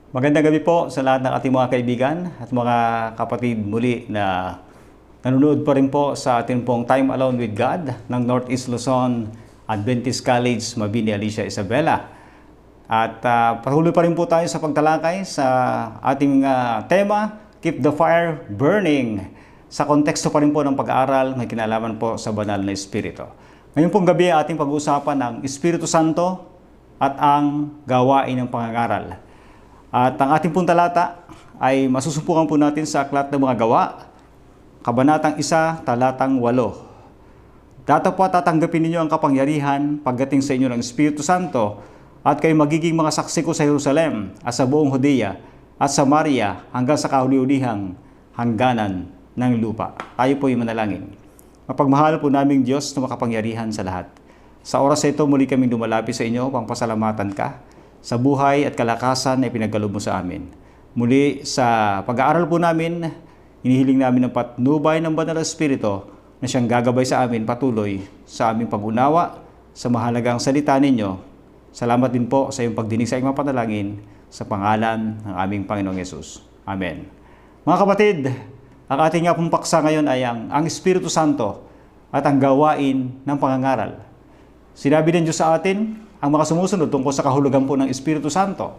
Magandang gabi po sa lahat ng ating mga kaibigan at mga kapatid muli na nanonood pa rin po sa ating pong Time Alone with God ng Northeast Luzon Adventist College, Mabini, Alicia, Isabela. At patuloy pa rin po tayo sa pagtalakay sa ating tema, Keep the Fire Burning. Sa konteksto pa rin po ng pag-aaral, may kinalaman po sa banal na Espiritu. Ngayon pong gabi ating pag-uusapan ang Espiritu Santo at ang gawain ng pangangaral. At ang ating pong talata ay masusumpukan po natin sa Aklat ng Mga Gawa, Kabanatang 1, Talatang 8. Datapwat tatanggapin ninyo ang kapangyarihan pagdating sa inyo ng Espiritu Santo at kayo magiging mga saksi ko sa Jerusalem at sa buong Judea at Samaria hanggang sa kahuli-hulihang hangganan ng lupa. Tayo po ay manalangin. Mapagmahal po naming Diyos na makapangyarihan sa lahat. Sa oras ito muli kaming lumalapit sa inyo upang pasalamatan ka sa buhay at kalakasan na ipinagkaloob mo sa amin. Muli sa pag-aaral po namin, inihiling namin ang patnubay ng Banal na Espiritu na siyang gagabay sa amin patuloy sa aming pag-unawa sa mahalagang salita ninyo. Salamat din po sa iyong pagdinig sa aming mga panalangin sa pangalan ng aming Panginoong Yesus. Amen. Mga kapatid, ang ating nga pong paksa ngayon ay ang Espiritu Santo at ang gawain ng pangangaral. Sinabi ng Diyos sa atin ang mga sumusunod tungkol sa kahulugan po ng Espiritu Santo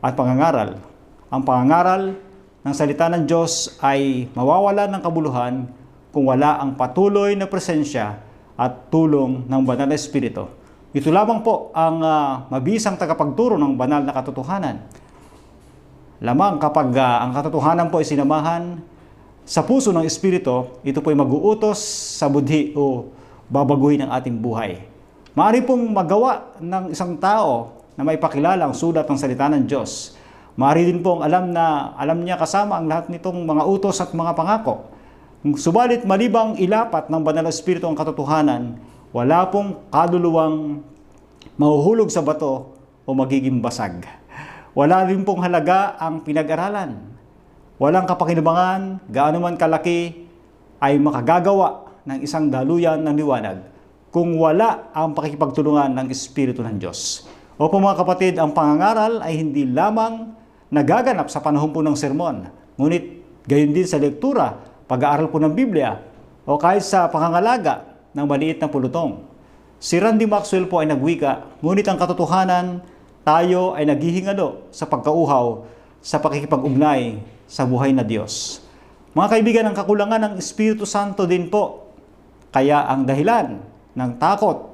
at pangangaral. Ang pangangaral ng salita ng Diyos ay mawawala ng kabuluhan kung wala ang patuloy na presensya at tulong ng Banal na Espiritu. Ito lamang po ang mabisang tagapagturo ng banal na katotohanan. Lamang kapag ang katotohanan po ay sinamahan sa puso ng Espiritu, ito po ay mag-uutos sa budhi o babaguhin ang ating buhay. Maaari pong magawa ng isang tao na may pakilala ang sulat ng salita ng Diyos. Maaari din pong alam niya kasama ang lahat nitong mga utos at mga pangako. Subalit malibang ilapat ng Banal na Espiritu ang katotohanan, wala pong kaluluwang mahuhulog sa bato o magiging basag. Wala rin pong halaga ang pinag-aralan. Walang kapakinabangan, gaano man kalaki, ay makagagawa ng isang daluyan ng liwanag kung wala ang pakikipagtulungan ng Espiritu ng Diyos. Opo mga kapatid, ang pangangaral ay hindi lamang nagaganap sa panahon po ng sermon, ngunit gayon din sa lektura, pag-aaral po ng Biblia, o kahit sa pangangalaga ng maliit na pulutong. Si Randy Maxwell po ay nagwika, ngunit ang katotohanan, tayo ay naghihingalo sa pagkauhaw sa pakikipag-ugnay sa buhay na Diyos. Mga kaibigan, ang kakulangan ng Espiritu Santo din po, kaya ang dahilan ng takot.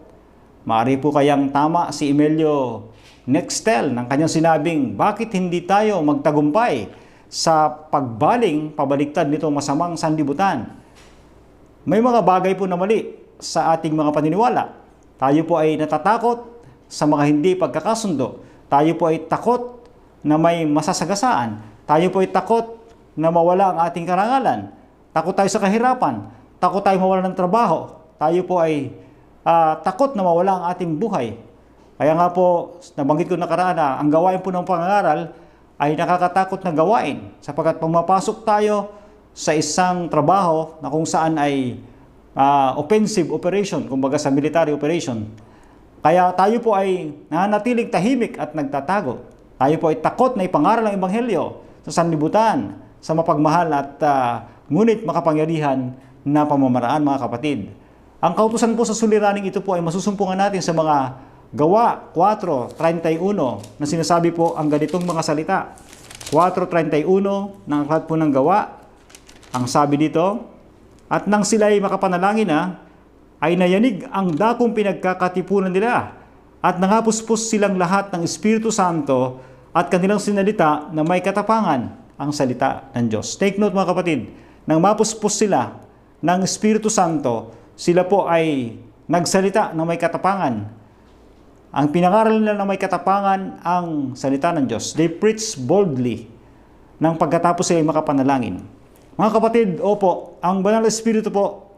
Maaari po kayang tama si Emilio Nextel ng kanyang sinabing, bakit hindi tayo magtagumpay sa pagbaling pabaliktad nitong masamang sanlibutan? May mga bagay po na mali sa ating mga paniniwala. Tayo po ay natatakot sa mga hindi pagkakasundo. Tayo po ay takot na may masasagasaan. Tayo po ay takot na mawala ang ating karangalan. Takot tayo sa kahirapan. Takot tayo mawala ng trabaho. Tayo po ay takot na mawala ang ating buhay. Kaya nga po, nabanggit ko nakaraan na ang gawain po ng pangangaral ay nakakatakot na gawain sapagkat pumapasok tayo sa isang trabaho na kung saan ay offensive operation, kumbaga sa military operation. Kaya tayo po ay nananatiling tahimik at nagtatago. Tayo po ay takot na ipangaral ang Ebanghelyo sa sanlibutan, sa mapagmahal at ngunit makapangyarihan na pamamaraan, mga kapatid. Ang kautusan po sa suliraning ito po ay masusumpungan natin sa mga Gawa 4:31 na sinasabi po ang ganitong mga salita. 4:31 ng aklat po ng Gawa, ang sabi dito, at nang sila'y makapanalangin na, ay nayanig ang dakong pinagkakatipunan nila at nangapuspos silang lahat ng Espiritu Santo at kanilang sinalita na may katapangan ang salita ng Diyos. Take note mga kapatid, nang mapuspos sila ng Espiritu Santo, sila po ay nagsalita na may katapangan. Ang pinangaral nila na may katapangan ang salita ng Diyos. They preach boldly nang pagkatapos ay makapanalangin. Mga kapatid, opo, ang Banal na Espiritu po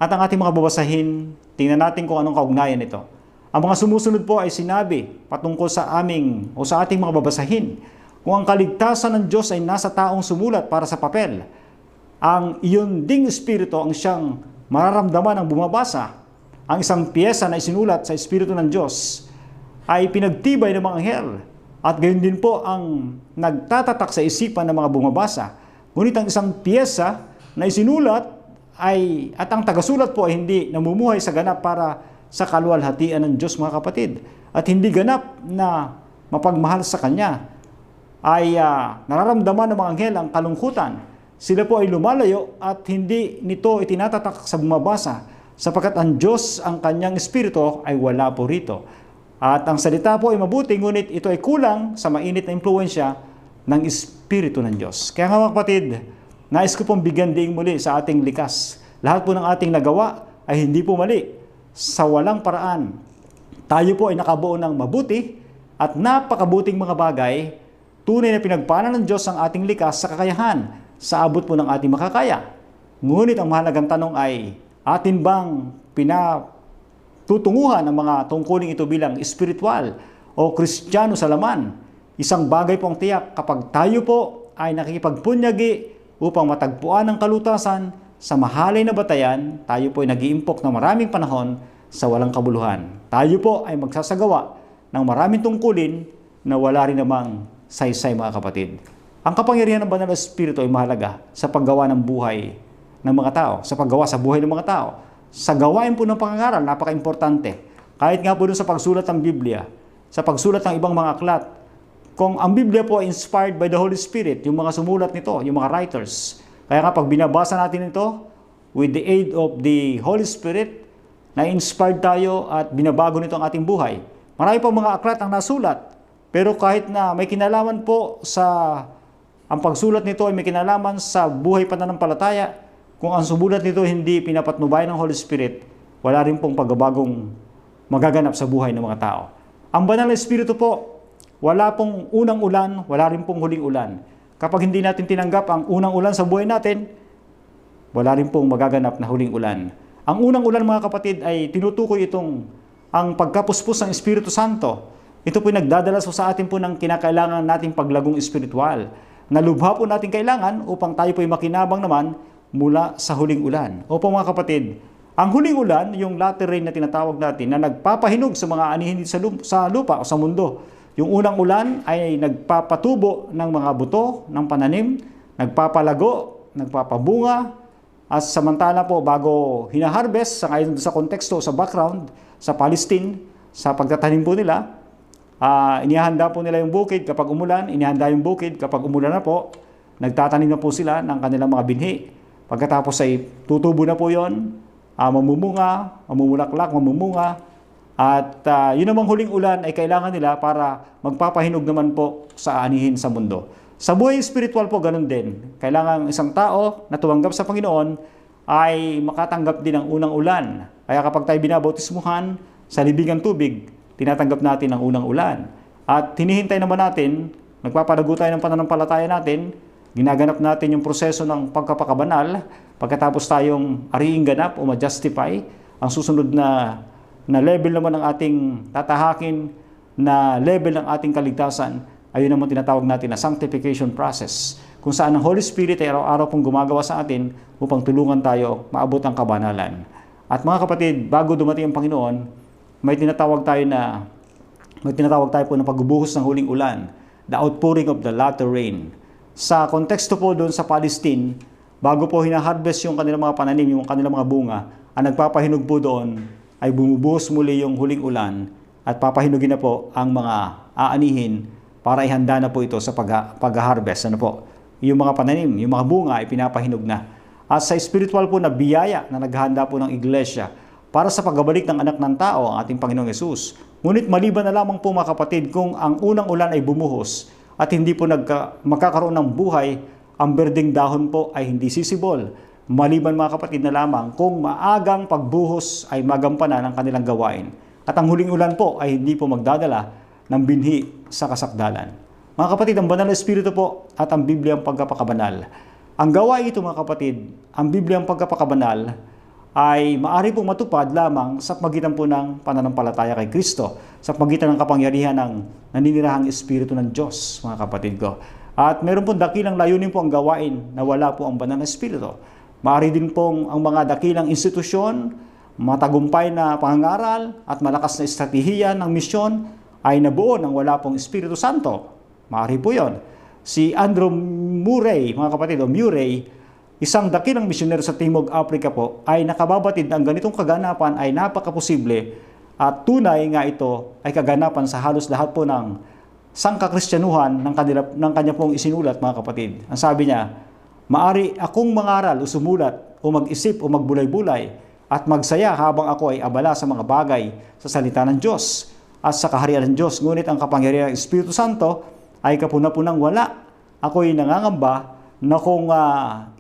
at ang ating mga babasahin, tingnan natin kung anong kaugnayan nito. Ang mga sumusunod po ay sinabi patungkol sa ating mga babasahin. Kung ang kaligtasan ng Diyos ay nasa taong sumulat para sa papel, ang iyon ding Espiritu ang siyang mararamdaman ng bumabasa. Ang isang piyesa na isinulat sa Espiritu ng Diyos ay pinagtibay ng mga anghel at gayon din po ang nagtatatak sa isipan ng mga bumabasa. Ngunit ang isang piyesa na isinulat at ang tagasulat po ay hindi namumuhay sa ganap para sa kaluwalhatian ng Diyos, mga kapatid, at hindi ganap na mapagmahal sa Kanya, ay nararamdaman ng mga anghel ang kalungkutan. Sila po ay lumalayo at hindi nito itinatatak sa bumabasa, sapagkat ang Diyos, ang Kanyang Espiritu ay wala po rito. At ang salita po ay mabuti, ngunit ito ay kulang sa mainit na impluwensya ng Espiritu ng Diyos. Kaya nga, mga kapatid, nais ko pong bigyan diing muli sa ating likas. Lahat po ng ating nagawa ay hindi po mali. Sa walang paraan, tayo po ay nakabuo ng mabuti at napakabuting mga bagay. Tunay na pinagpala ng Diyos ang ating likas sa kakayahan, sa abot po ng ating makakaya. Ngunit ang mahalagang tanong ay, atin bang tutunguhan ang mga tungkuling ito bilang espiritual o Kristiyano sa laman? Isang bagay pong tiyak, kapag tayo po ay nakikipagpunyagi upang matagpuan ang kalutasan sa mahalay na batayan, tayo po ay nag-iimpok ng maraming panahon sa walang kabuluhan. Tayo po ay magsasagawa ng maraming tungkulin na wala rin namang saysay, mga kapatid. Ang kapangyarihan ng Banal na Espiritu ay mahalaga sa paggawa ng buhay ng mga tao, sa paggawa sa buhay ng mga tao. Sa gawain po ng pangangaral, napaka-importante. Kahit nga po dun sa pagsulat ng Biblia, sa pagsulat ng ibang mga aklat, kung ang Biblia po ay inspired by the Holy Spirit, yung mga sumulat nito, yung mga writers, kaya nga pag binabasa natin ito, with the aid of the Holy Spirit, na-inspired tayo at binabago nito ang ating buhay. Marami pa mga aklat ang nasulat, pero kahit na may kinalaman po ang pagsulat nito ay may kinalaman sa buhay pananampalataya, kung ang sumulat nito hindi pinapatnubayan ng Holy Spirit, wala rin pong pagbabagong magaganap sa buhay ng mga tao. Ang Banal na Espiritu po, wala pong unang ulan, wala rin pong huling ulan. Kapag hindi natin tinanggap ang unang ulan sa buhay natin, wala rin pong magaganap na huling ulan. Ang unang ulan, mga kapatid, ay tinutukoy ang pagkapuspos ng Espiritu Santo. Ito po nagdadala sa atin po ng kinakailangan nating paglagong espiritual. Nalubha po natin kailangan upang tayo po ay makinabang naman mula sa huling ulan. Opo, mga kapatid, ang huling ulan, yung latter rain na tinatawag natin, na nagpapahinog sa mga anihin sa lupa o sa mundo. Yung unang ulan ay nagpapatubo ng mga buto ng pananim, nagpapalago, nagpapabunga, at samantala po bago hinaharvest, ayon sa konteksto, sa background, sa Palestine, sa pagtatanim po nila, inihanda po nila yung bukid kapag umulan, inihanda yung bukid kapag umulan na po, nagtatanim na po sila ng kanilang mga binhi. Pagkatapos ay tutubo na po yon, mamumunga, mamumulaklak, mamumunga, at yun namang huling ulan ay kailangan nila para magpapahinog naman po sa anihin sa mundo. Sa buhay spiritual po, ganun din. Kailangan isang tao na tumanggap sa Panginoon ay makatanggap din ng unang ulan. Kaya kapag tayo binabautismuhan sa libingang tubig, tinatanggap natin ang unang ulan. At hinihintay naman natin, nagpapalago tayo ng pananampalataya natin, ginaganap natin yung proseso ng pagkapakabanal, pagkatapos tayong ariing ganap o ma-justify, ang susunod na level naman ng ating tatahakin, na level ng ating kaligtasan, ayun naman tinatawag natin na sanctification process, kung saan ang Holy Spirit ay araw-araw pong gumagawa sa atin upang tulungan tayo maabot ang kabanalan. At mga kapatid, bago dumating ang Panginoon, may tinatawag tayo po na pagbubuhos ng huling ulan, the outpouring of the latter rain. Sa konteksto po doon sa Palestine, bago po hinaharvest yung kanilang mga pananim, yung kanilang mga bunga, ang nagpapahinog po doon ay bumubuhos muli yung huling ulan at papahinugin na po ang mga aanihin para ihanda na po ito sa pag-harvest. Ano po? Yung mga pananim, yung mga bunga ay pinapahinog na. At sa spiritual po na biyaya na naghahanda po ng iglesia para sa pagbabalik ng anak ng tao, ang ating Panginoong Yesus. Ngunit maliban na lamang po, mga kapatid, kung ang unang ulan ay bumuhos at hindi po magkakaroon ng buhay, ang berdeng dahon po ay hindi sisibol. Maliban, mga kapatid, na lamang kung maagang pagbuhos ay magampanan ang kanilang gawain. At ang huling ulan po ay hindi po magdadala ng binhi sa kasakdalan. Mga kapatid, ang Banal na Espiritu po at ang Biblia ang pagkapakabanal. Ang gawain ito, mga kapatid, ang Biblia ang pagkapakabanal, ay maaari pong matupad lamang sa pagitan po ng pananampalataya kay Kristo, sa pagitan ng kapangyarihan ng naninirahang Espiritu ng Diyos, mga kapatid ko. At meron pong dakilang layunin po ang gawain na wala po ang Banal na Espiritu. Maaari din pong ang mga dakilang institusyon, matagumpay na pangangaral at malakas na estratehiya ng misyon ay nabuo ng wala pong Espiritu Santo. Maaari po yun. Si Andrew Murray, mga kapatid, o Murray, isang dakilang misyonero sa Timog Africa po, ay nakababatid na ang ganitong kaganapan ay napakaposible at tunay nga ito ay kaganapan sa halos lahat po ng sangkakristyanuhan ng kanya pong isinulat, mga kapatid. Ang sabi niya, maari akong mangaral o sumulat o mag-isip o magbulay-bulay at magsaya habang ako ay abala sa mga bagay sa salita ng Diyos at sa kaharian ng Diyos. Ngunit ang kapangyarihan ng Espiritu Santo ay kapuna-punang wala. Ako'y nangangamba na kung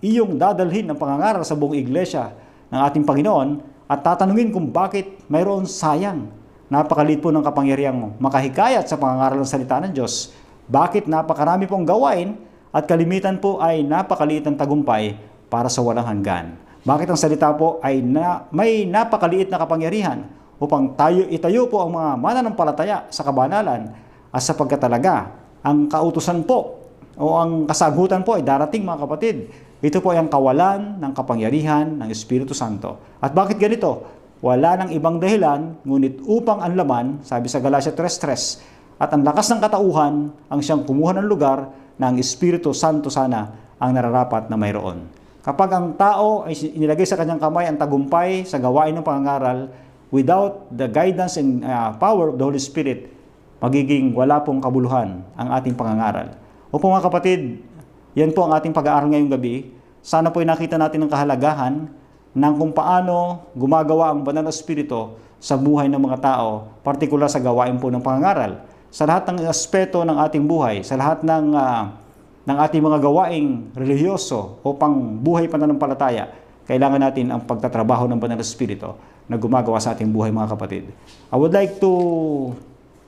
iyong dadalhin ang pangangaral sa buong iglesia ng ating Panginoon at tatanungin kung bakit mayroon sayang. Napakaliit po ng kapangyarihang makahikayat sa pangangaral ng salita ng Diyos. Bakit napakarami pong gawain at kalimitan po ay napakaliit ng tagumpay para sa walang hanggan. Bakit ang salita po ay may napakaliit na kapangyarihan upang itayo po ang mga mananampalataya sa kabanalan at sapagkat talaga ang kautusan po o ang kasagutan po ay darating, mga kapatid. Ito po ay ang kawalan ng kapangyarihan ng Espiritu Santo. At bakit ganito? Wala nang ibang dahilan, ngunit upang ang laman, sabi sa Galatia 3:3, at ang lakas ng katauhan ang siyang kumuha ng lugar na ang Espiritu Santo sana ang nararapat na mayroon. Kapag ang tao ay inilagay sa kanyang kamay ang tagumpay sa gawain ng pangangaral, without the guidance and power of the Holy Spirit, magiging wala pong kabuluhan ang ating pangangaral. Opo mga kapatid, yan po ang ating pag-aaral ngayong gabi. Sana po ay nakita natin ang kahalagahan ng kung paano gumagawa ang banal na Espiritu sa buhay ng mga tao, partikular sa gawain po ng pangangaral. Sa lahat ng aspeto ng ating buhay, sa lahat ng ating mga gawaing relihiyoso o pang buhay pananampalataya, kailangan natin ang pagtatrabaho ng banal na Espiritu na gumagawa sa ating buhay, mga kapatid. I would like to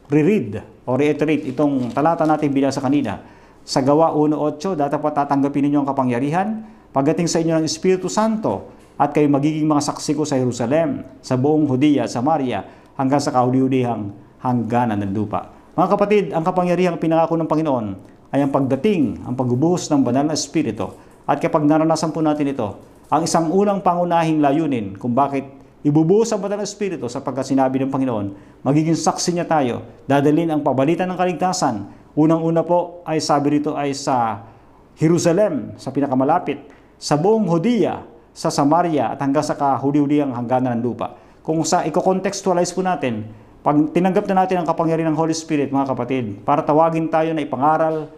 reread o reiterate itong talata natin binasa kanina. Sa Gawa 1:8, dapat tatanggapin ninyo ang kapangyarihan pagdating sa inyo ng Espiritu Santo at kayo magiging mga saksi ko sa Jerusalem, sa buong Judea at Samaria, hanggang sa kahuli-hulihang hangganan ng lupa. Mga kapatid, ang kapangyarihang pinangako ng Panginoon ay ang pagdating, ang pagbubuhos ng banal na Espiritu. At kapag naranasan po natin ito, ang isang unang pangunahing layunin kung bakit ibubuhos ang banal na Espiritu sapagkat sinabi ng Panginoon, magiging saksi niya tayo, dadalhin ang pabalitan ng kaligtasan. Unang-una po ay sabi rito ay sa Jerusalem, sa pinakamalapit, sa buong Judea, sa Samaria, at hanggang sa kahuli-hulihang hangganan ng lupa. Kung sa i-contextualize po natin, pag tinanggap na natin ang kapangyarihan ng Holy Spirit, mga kapatid, para tawagin tayo na ipangaral,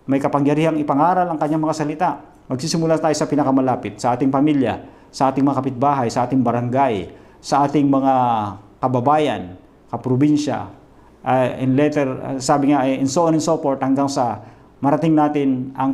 may kapangyarihang ipangaral ang kanyang mga salita. Magsisimula tayo sa pinakamalapit, sa ating pamilya, sa ating mga kapitbahay, sa ating barangay, sa ating mga kababayan, kaprobinsya, sabi nga, and so on and so forth, hanggang sa marating natin ang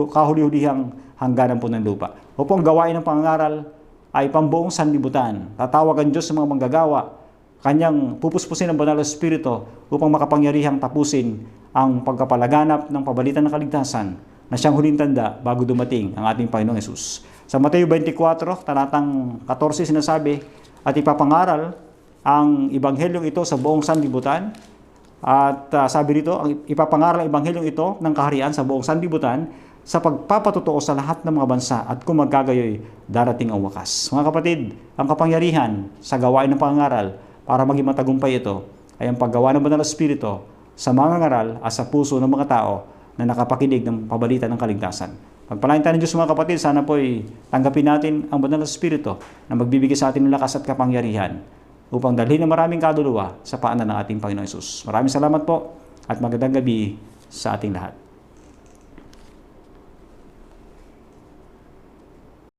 kahuli-hulihang hangganan po ng lupa. Opo, ang gawain ng pangangaral ay pambuong sanlibutan. Tatawag ang Diyos sa mga manggagawa, kanyang pupuspusin ang banal na Espiritu upang makapangyarihang tapusin ang pagkapalaganap ng pabalitan ng kaligtasan na siyang huling tanda bago dumating ang ating Panginoong Hesus. Sa Mateo 24, talatang 14 sinasabi, at ipapangaral ang Ebanghelyong ito sa buong sanlibutan. At sabi rito, ipapangaral ang Ebanghelyong ito ng kaharian sa buong sanlibutan sa pagpapatotoo sa lahat ng mga bansa at kung magkagayoy, darating ang wakas. Mga kapatid, ang kapangyarihan sa gawain ng pangangaral para maging matagumpay ito ay ang paggawa ng banal na Espiritu sa mga ngaral at sa puso ng mga tao na nakapakinig ng pabalitan ng kaligtasan. Pagpalain tayo ng Diyos, mga kapatid, sana po'y tanggapin natin ang banal na Espiritu na magbibigay sa atin ng lakas at kapangyarihan upang dalhin ng maraming kaluluwa sa paanan ng ating Panginoon Hesus. Maraming salamat po at magandang gabi sa ating lahat.